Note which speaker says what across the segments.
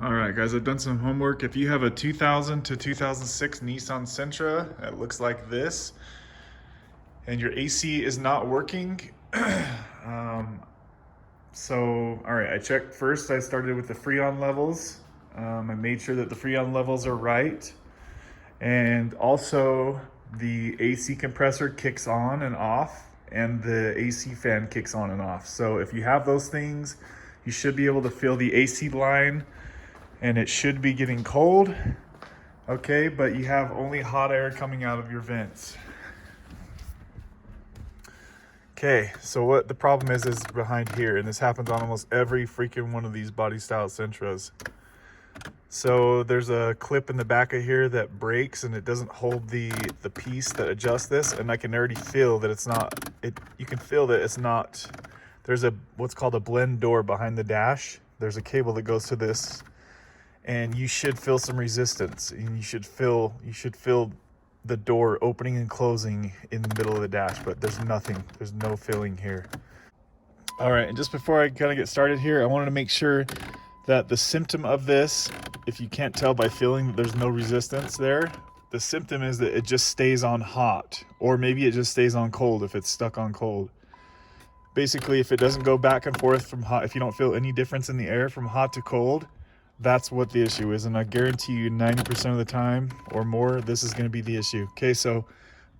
Speaker 1: All right, guys, I've done some homework. If you have a 2000 to 2006 Nissan Sentra, it looks like this, and your AC is not working. um, all right, I checked first. I started with the Freon levels. I made sure that the Freon levels are right. And also, the AC compressor kicks on and off, and the AC fan kicks on and off. So if you have those things, you should be able to feel the AC line, and it should be getting cold. Okay, but you have only hot air coming out of your vents. Okay, so what the problem is behind here, and this happens on almost every freaking one of these body style Sentras. So there's a clip in the back of here that breaks and it doesn't hold the piece that adjusts this, and I can already feel that it's not, you can feel that it's not, there's a, what's called a blend door behind the dash. There's a cable that goes to this, and you should feel some resistance, and you should feel the door opening and closing in the middle of the dash, but there's nothing, there's no feeling here. All right, and just before I kind of get started here, I wanted to make sure that the symptom of this, if you can't tell by feeling that there's no resistance there, the symptom is that it just stays on hot, or maybe it just stays on cold if it's stuck on cold. Basically, if it doesn't go back and forth from hot, if you don't feel any difference in the air from hot to cold, that's what the issue is. And I guarantee you 90% of the time or more, this is going to be the issue. Okay, so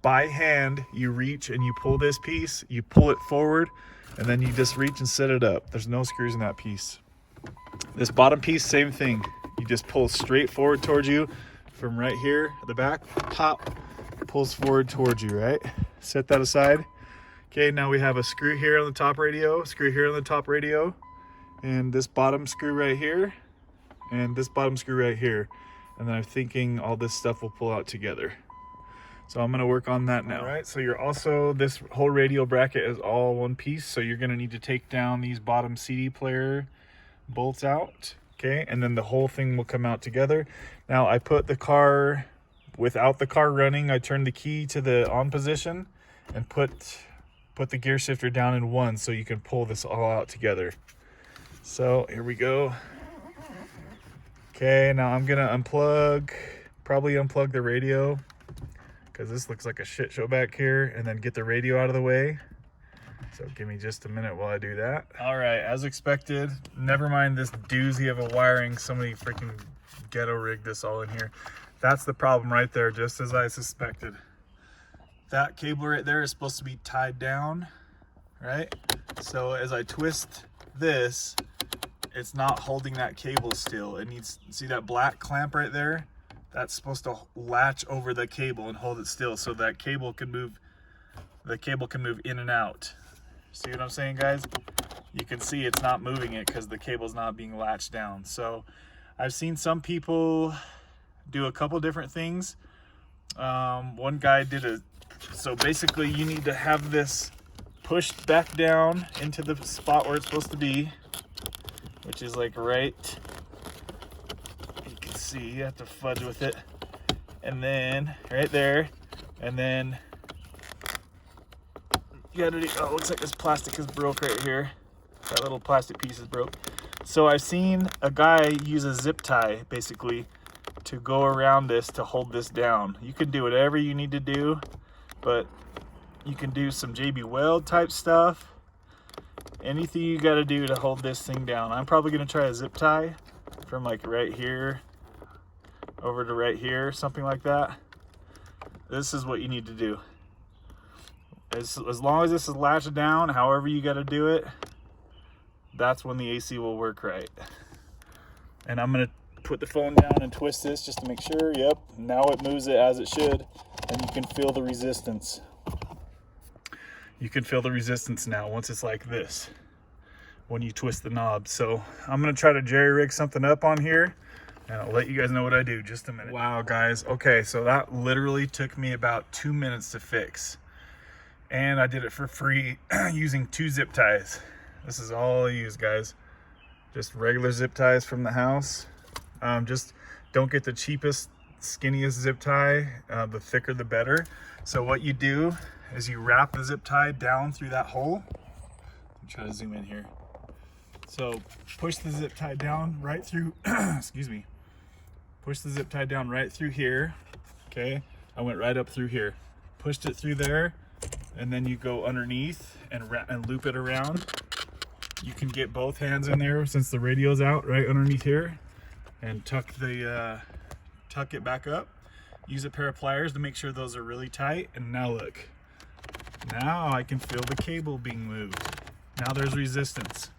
Speaker 1: by hand, you reach and you pull this piece, you pull it forward, and then you just reach and set it up. There's no screws in that piece. This bottom piece, same thing. You just pull straight forward towards you from right here at the back. Pop, pulls forward towards you, right? Set that aside. Okay, now we have a screw here on the top radio, screw here on the top radio, and this bottom screw right here, and this bottom screw right here. And then I'm thinking all this stuff will pull out together. So I'm gonna work on that now. All right, so you're also, this whole radio bracket is all one piece, so you're gonna need to take down these bottom CD player bolts out, okay, and then the whole thing will come out together. Now I put the car, without the car running, I turned the key to the on position and put the gear shifter down in one so you can pull this all out together. So here we go. Okay, now I'm gonna probably unplug the radio, because this looks like a shit show back here, and then get the radio out of the way. So give me just a minute while I do that. All right, as expected, never mind this doozy of a wiring. Somebody freaking ghetto rigged this all in here. That's the problem right there, just as I suspected. That cable right there is supposed to be tied down, right? So as I twist this, it's not holding that cable still. It needs, see that black clamp right there? That's supposed to latch over the cable and hold it still so that cable can move, the cable can move in and out. See what I'm saying, guys? You can see it's not moving it because the cable's not being latched down. So I've seen some people do a couple different things. One guy did so basically you need to have this pushed back down into the spot where it's supposed to be, which is like right, you can see, you have to fudge with it. And then right there, and then you gotta do, oh, it looks like this plastic is broke right here. That little plastic piece is broke. So I've seen a guy use a zip tie basically to go around this to hold this down. You can do whatever you need to do, but you can do some JB Weld type stuff. Anything you gotta do to hold this thing down. I'm probably gonna try a zip tie from like right here over to right here, something like that. This is what you need to do. As long as this is latched down, however you got to do it, that's when the AC will work right. And I'm going to put the phone down and twist this just to make sure. Yep, now it moves it as it should, and you can feel the resistance. You can feel the resistance now once it's like this, when you twist the knob. So I'm going to try to jerry rig something up on here, and I'll let you guys know what I do. Just a minute. Wow, guys. Okay, so that literally took me about 2 minutes to fix. And I did it for free using 2 zip ties. This is all I use, guys. Just regular zip ties from the house. Just don't get the cheapest, skinniest zip tie. The thicker, the better. So what you do is you wrap the zip tie down through that hole. Let me try to zoom in here. So push the zip tie down right through, excuse me, push the zip tie down right through here. Okay, I went right up through here, pushed it through there, and then you go underneath and loop it around. You can get both hands in there since the radio's out right underneath here, and tuck it back up. Use a pair of pliers to make sure those are really tight. And now look, now I can feel the cable being moved. Now there's resistance.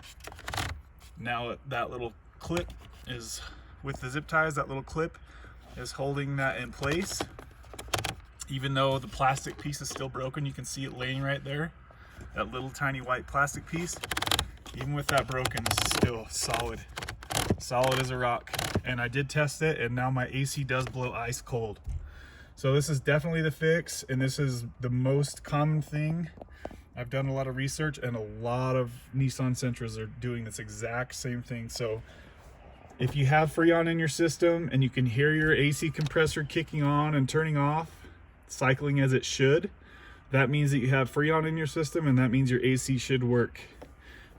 Speaker 1: Now that little clip is, with the zip ties, that little clip is holding that in place. Even though the plastic piece is still broken, you can see it laying right there. That little tiny white plastic piece. Even with that broken, this is still solid. Solid as a rock. And I did test it, and now my AC does blow ice cold. So this is definitely the fix, and this is the most common thing. I've done a lot of research, and a lot of Nissan Sentras are doing this exact same thing. So if you have Freon in your system and you can hear your AC compressor kicking on and turning off, cycling as it should, that means that you have Freon in your system, and that means your AC should work.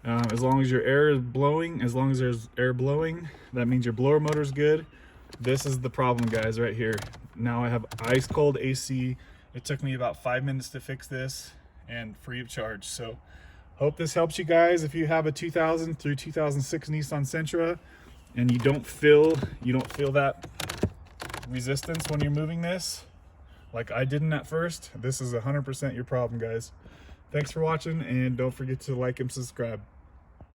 Speaker 1: As long as your air is blowing, as long as there's air blowing, that means your blower motor is good. This is the problem, guys, right here. Now I have ice cold AC. It took me about 5 minutes to fix this, and free of charge. So hope this helps you guys. If you have a 2000 through 2006 Nissan Sentra and you don't feel that resistance when you're moving this, like I didn't at first, this is 100% your problem, guys. Thanks for watching, and don't forget to like and subscribe.